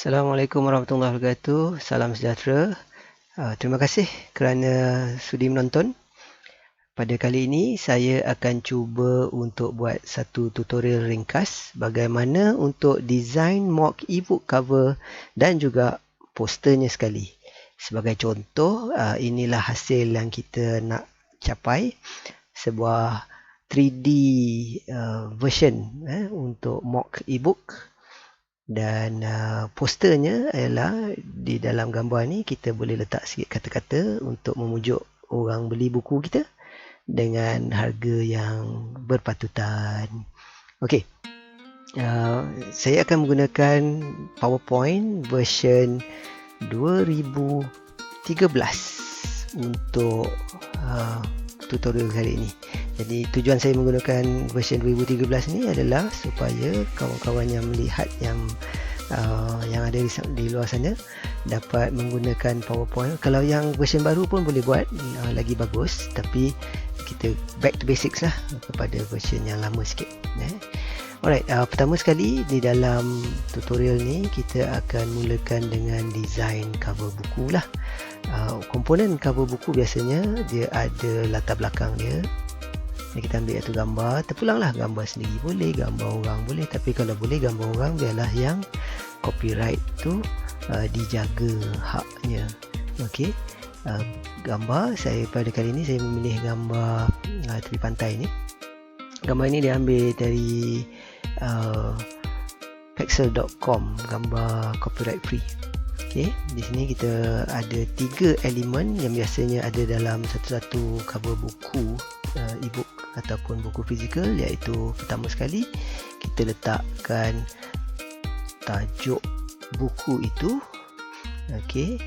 Assalamualaikum warahmatullahi wabarakatuh. Salam sejahtera. Terima kasih kerana sudi menonton. Pada kali ini saya akan cuba untuk buat satu tutorial ringkas bagaimana untuk design mock ebook cover dan juga posternya sekali. Sebagai contoh, inilah hasil yang kita nak capai, sebuah 3D version untuk mock ebook. Dan posternya ialah di dalam gambar ni kita boleh letak sikit kata-kata untuk memujuk orang beli buku kita dengan harga yang berpatutan. Okey, saya akan menggunakan PowerPoint version 2013 untuk tutorial kali ini. Jadi tujuan saya menggunakan version 2013 ni adalah supaya kawan-kawan yang melihat yang ada di luar sana dapat menggunakan PowerPoint. Kalau yang version baru pun boleh buat lagi bagus, tapi kita back to basics lah kepada version yang lama sikit. Alright, pertama sekali di dalam tutorial ni kita akan mulakan dengan design cover buku lah. Komponen cover buku biasanya dia ada latar belakang dia. Kita ambil satu gambar, terpulanglah gambar sendiri boleh, gambar orang boleh, tapi kalau boleh gambar orang biarlah yang copyright tu dijaga haknya. Okey, gambar saya pada kali ini saya memilih gambar tepi pantai ni. Gambar ini diambil dari pexel.com, gambar copyright free. Okey, di sini kita ada 3 elemen yang biasanya ada dalam satu-satu cover buku e-book ataupun buku fizikal, iaitu pertama sekali kita letakkan tajuk buku itu. Okey,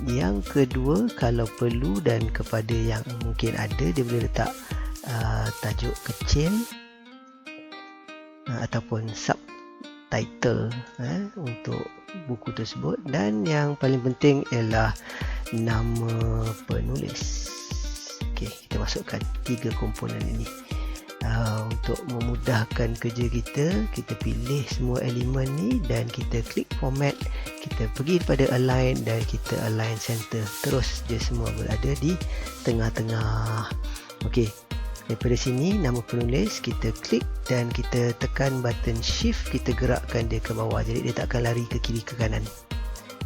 yang kedua kalau perlu dan kepada yang mungkin ada, dia boleh letak tajuk kecil ataupun subtitle untuk buku tersebut, dan yang paling penting ialah nama penulis. Okey, kita masukkan 3 komponen ini. Untuk memudahkan kerja kita pilih semua elemen ni dan kita klik format, kita pergi pada align dan kita align center. Terus dia semua berada di tengah-tengah. Okey, daripada sini nama penulis kita klik dan kita tekan button shift, kita gerakkan dia ke bawah, jadi dia tak akan lari ke kiri ke kanan.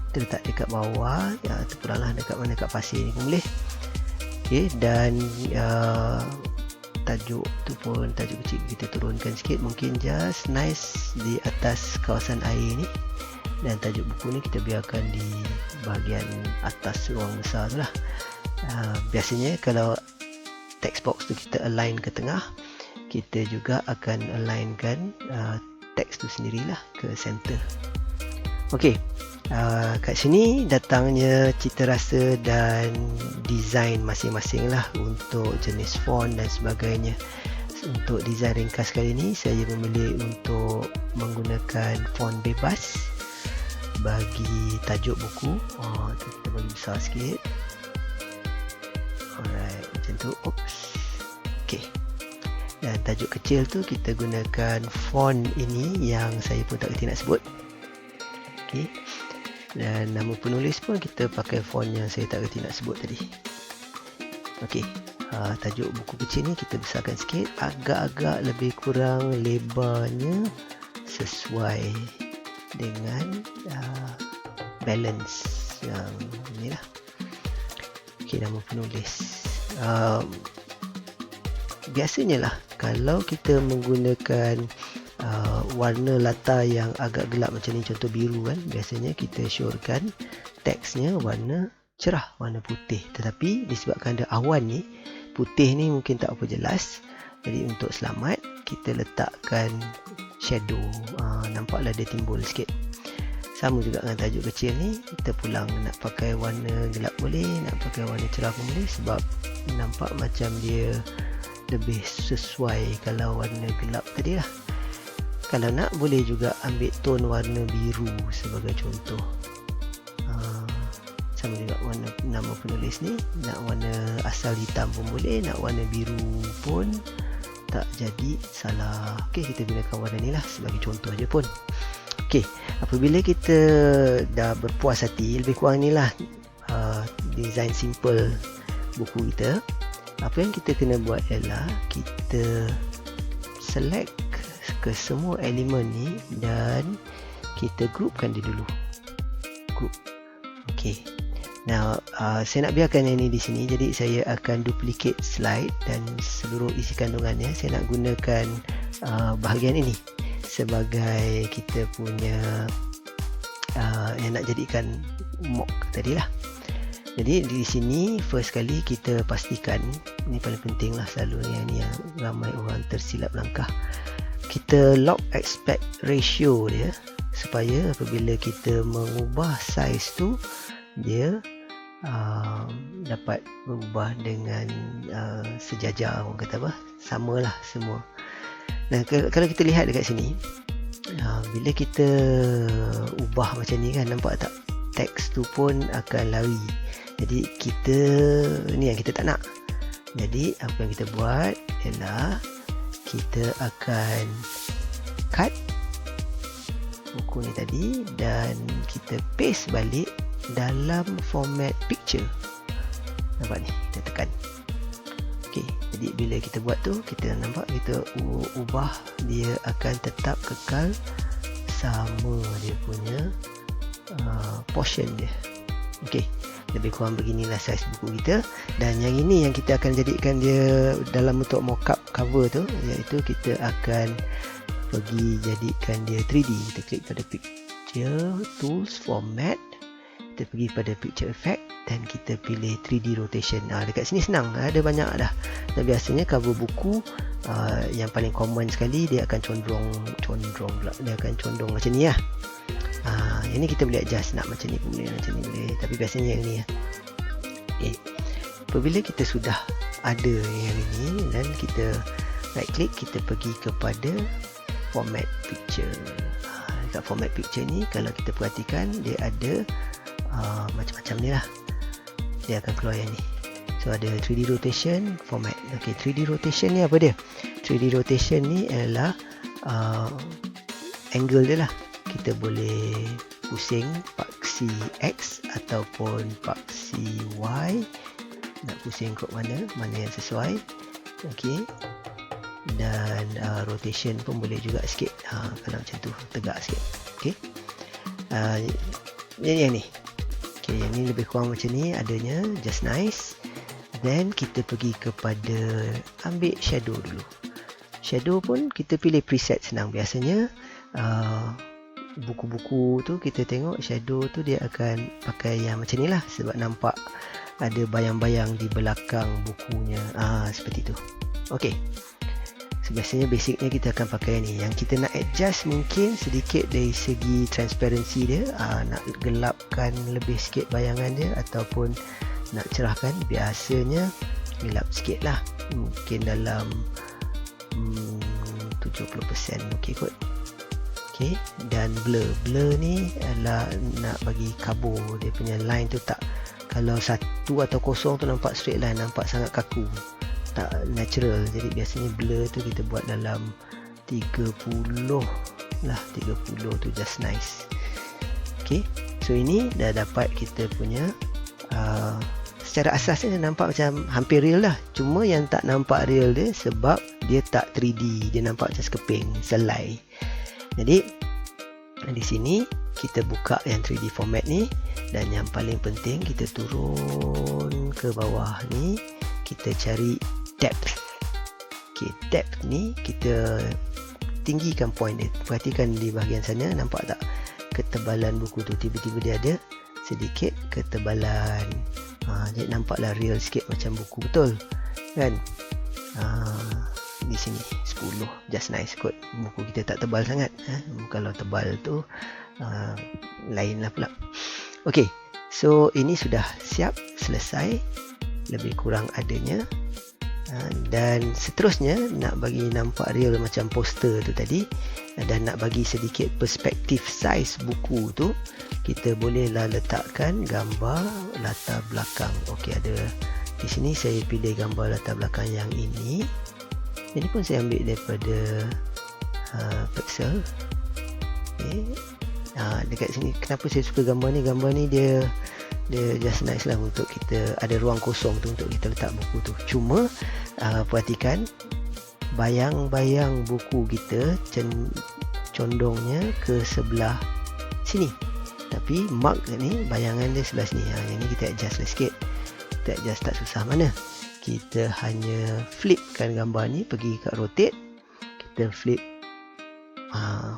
Kita letak dekat bawah, terpulanglah dekat mana, dekat pasir ni pun boleh. Okay, dan tajuk tu pun tajuk kecil kita turunkan sikit, mungkin just nice di atas kawasan air ni, dan tajuk buku ni kita biarkan di bahagian atas ruang besar tu lah. Biasanya kalau text box tu kita align ke tengah, kita juga akan alignkan teks tu sendirilah ke center. Okey, kat sini datangnya cita rasa dan design masing-masing lah untuk jenis font dan sebagainya. Untuk design ringkas kali ini saya memilih untuk menggunakan font bebas bagi tajuk buku. Kita bagi besar sikit. Alright, macam tu. Oops. Okey, dan tajuk kecil tu kita gunakan font ini yang saya pun tak kerti nak sebut. Okey, dan nama penulis pun kita pakai font yang saya tak kerti nak sebut tadi. Okey, tajuk buku kecil ni kita besarkan sikit, agak-agak lebih kurang lebarnya sesuai dengan balance yang ni lah. Okey, nama penulis. Biasanya lah kalau kita menggunakan warna latar yang agak gelap macam ni, contoh biru kan, biasanya kita syorkan teksnya warna cerah, warna putih. Tetapi disebabkan ada awan ni, putih ni mungkin tak apa jelas, jadi untuk selamat kita letakkan shadow, nampaklah dia timbul sikit. Sama juga dengan tajuk kecil ni, kita pulang nak pakai warna gelap boleh, nak pakai warna cerah pun boleh, sebab nampak macam dia lebih sesuai kalau warna gelap tadi lah. Kalau nak boleh juga ambil tone warna biru sebagai contoh. Sama juga warna nama penulis ni, nak warna asal hitam pun boleh, nak warna biru pun tak jadi salah. Okey, kita gunakan warna ni lah sebagai contoh aja pun. Okey, apabila kita dah berpuas hati, lebih kurang inilah design simple buku kita. Apa yang kita kena buat ialah kita select ke semua elemen ni dan kita groupkan dia dulu. Group. Okey. Now, saya nak biarkan yang ini di sini, jadi saya akan duplicate slide dan seluruh isi kandungannya saya nak gunakan bahagian ini sebagai kita punya yang nak jadikan mock tadi lah. Jadi di sini first kali kita pastikan, ini paling penting lah selalu yang ramai orang tersilap langkah, kita lock aspect ratio dia supaya apabila kita mengubah size tu dia dapat berubah dengan sejajar, orang kata apa, samalah semua. Nah, kalau kita lihat dekat sini, bila kita ubah macam ni kan, nampak tak, teks tu pun akan lari. Jadi kita ni yang kita tak nak. Jadi apa yang kita buat ialah kita akan cut buku ni tadi dan kita paste balik dalam format picture. Nampak ni, kita tekan. Okey, jadi bila kita buat tu, kita nampak kita ubah, dia akan tetap kekal sama dia punya portion dia. Okey, lebih kurang beginilah saiz buku kita. Dan yang ini yang kita akan jadikan dia dalam bentuk mockup cover tu, iaitu kita akan pergi jadikan dia 3D. Kita klik pada picture tools, format, kita pergi pada picture effect dan kita pilih 3D rotation. Dekat sini senang, ada banyak dah. Dan biasanya cover buku yang paling common sekali dia akan condong pula, dia akan condong macam ni lah. Yang ni kita boleh adjust, nak macam ni pun boleh, macam ni boleh, tapi biasanya yang ni lah. Okay. Apabila kita sudah ada yang ini dan kita right click, kita pergi kepada format picture. Dekat format picture ni kalau kita perhatikan dia ada macam-macam ni lah, dia akan keluar yang ni. So ada 3D rotation, format. Okay, 3D rotation ni apa dia? 3D rotation ni adalah angle dia lah. Kita boleh pusing paksi X ataupun paksi Y, nak pusing kot mana yang sesuai. Okey, dan rotation pun boleh juga sikit, kalau macam tu tegak sikit. Okey, yang ni. Okey, yang ni lebih kurang macam ni adanya, just nice. Then kita pergi kepada ambil shadow dulu. Shadow pun kita pilih preset, senang. Biasanya buku-buku tu kita tengok shadow tu dia akan pakai yang macam ni lah, sebab nampak ada bayang-bayang di belakang bukunya, seperti tu. Okey, so biasanya basicnya kita akan pakai ni. Yang kita nak adjust mungkin sedikit dari segi transparency dia, nak gelapkan lebih sikit bayangan dia ataupun nak cerahkan, biasanya gelap sikit lah, mungkin dalam 70%. Okey kot. Okay, dan blur ni adalah nak bagi kabur dia punya line tu, tak, kalau 1 atau 0 tu nampak straight line, nampak sangat kaku, tak natural. Jadi biasanya blur tu kita buat dalam 30 lah, 30 tu just nice. Okay, so ini dah dapat kita punya secara asasnya nampak macam hampir real lah. Cuma yang tak nampak real dia sebab dia tak 3D, dia nampak macam sekeping, selai. Jadi di sini kita buka yang 3D format ni, dan yang paling penting kita turun ke bawah ni, kita cari depth. Okay, depth ni kita tinggikan point dia. Perhatikan di bahagian sana, nampak tak ketebalan buku tu, tiba-tiba dia ada sedikit ketebalan. Jadi nampaklah real sikit macam buku betul kan. Di sini 10, just nice kot. Buku kita tak tebal sangat, kalau tebal tu lain lah pula. Ok, so ini sudah siap, selesai lebih kurang adanya. Dan seterusnya nak bagi nampak real macam poster tu tadi, dan nak bagi sedikit perspektif saiz buku tu, kita bolehlah letakkan gambar latar belakang. Ok, ada di sini saya pilih gambar latar belakang yang ini. Ini pun saya ambil daripada Pixel. Okay. Dekat sini kenapa saya suka gambar ni dia just nice lah untuk kita ada ruang kosong tu untuk kita letak buku tu. Cuma perhatikan bayang-bayang buku kita condongnya ke sebelah sini, tapi mark ni bayangan dia sebelah sini. Yang ni kita adjust lah sikit. Kita adjust tak susah mana. Kita hanya flipkan gambar ni, pergi kat rotate, kita flip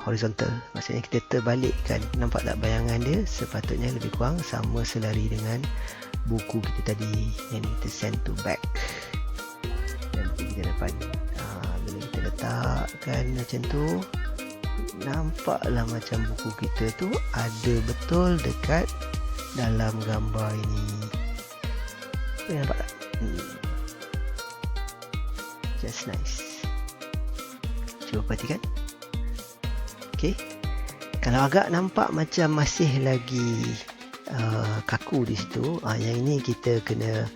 horizontal, maksudnya kita terbalikkan. Nampak tak bayangan dia sepatutnya lebih kurang sama selari dengan buku kita tadi. Yang ni kita send to back dan kita depan. Bila kita letakkan macam tu, nampaklah macam buku kita tu ada betul dekat dalam gambar ini. Nampak tak? Just nice. Cuba perhatikan. Okay. Kalau agak nampak macam masih lagi kaku di situ, yang ini kita kena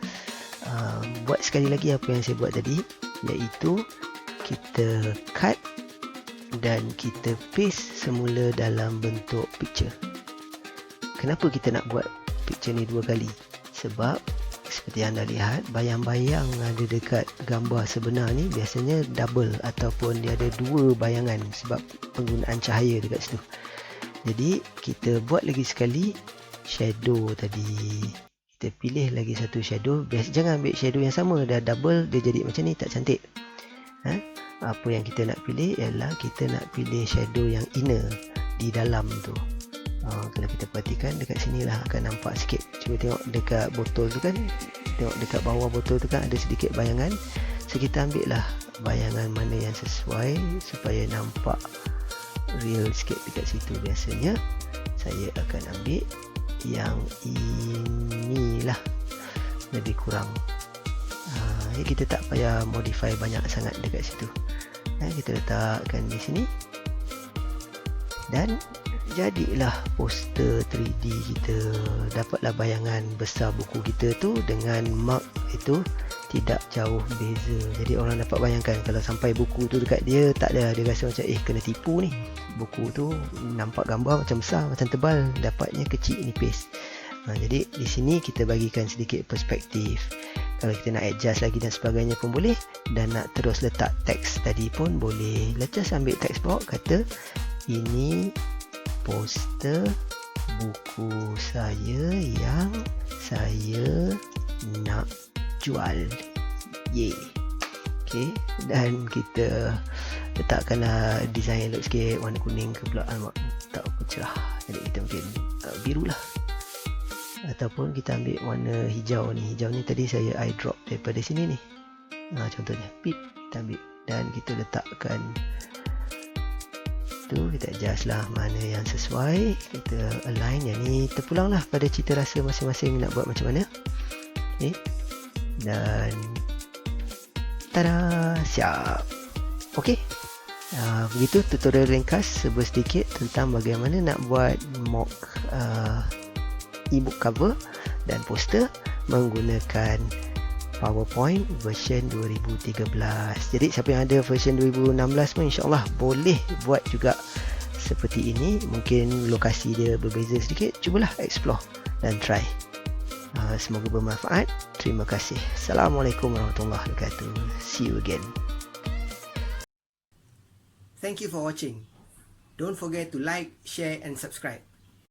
buat sekali lagi apa yang saya buat tadi, iaitu kita cut dan kita paste semula dalam bentuk picture. Kenapa kita nak buat picture ni dua kali? Sebab seperti anda lihat, bayang-bayang ada dekat gambar sebenar ni biasanya double ataupun dia ada dua bayangan sebab penggunaan cahaya dekat situ. Jadi kita buat lagi sekali shadow tadi. Kita pilih lagi satu shadow. Jangan ambil shadow yang sama, dah double dia jadi macam ni, tak cantik. Apa yang kita nak pilih ialah kita nak pilih shadow yang inner di dalam tu. Kalau kita perhatikan dekat sini lah akan nampak sikit. Cuba tengok dekat botol tu kan, tengok dekat bawah botol tu kan ada sedikit bayangan. So kita ambil lah bayangan mana yang sesuai supaya nampak real sikit dekat situ. Biasanya saya akan ambil yang inilah, lebih kurang. Kita tak payah modify banyak sangat dekat situ. Kita letakkan di sini dan jadilah poster 3D kita. Dapatlah bayangan besar buku kita tu dengan mark itu tidak jauh beza. Jadi orang dapat bayangkan kalau sampai buku tu dekat dia, tak ada, dia rasa macam kena tipu ni. Buku tu nampak gambar macam besar, macam tebal, dapatnya kecil, nipis. Jadi di sini kita bagikan sedikit perspektif. Kalau kita nak adjust lagi dan sebagainya pun boleh, dan nak terus letak teks tadi pun boleh. Lepas ambil teks box, kata ini poster buku saya yang saya nak jual. Yeay. Okay. Dan kita letakkanlah design look sikit, warna kuning ke pula, tak apa cerah. Jadi kita mungkin biru lah. Ataupun kita ambil warna hijau ni. Hijau ni tadi saya eye drop daripada sini ni. Contohnya pip, kita ambil dan kita letakkan tu. Kita adjust lah mana yang sesuai, kita align. Yang ni terpulang lah pada cita rasa masing-masing nak buat macam mana. Okay. Dan tada, siap. Ok, begitu tutorial ringkas sedikit tentang bagaimana nak buat mock ebook cover dan poster menggunakan PowerPoint version 2013. Jadi siapa yang ada version 2016 pun insyaAllah boleh buat juga seperti ini. Mungkin lokasi dia berbeza sedikit, cubalah explore dan try. Semoga bermanfaat. Terima kasih. Assalamualaikum warahmatullahi wabarakatuh. See you again. Thank you for watching. Don't forget to like, share and subscribe.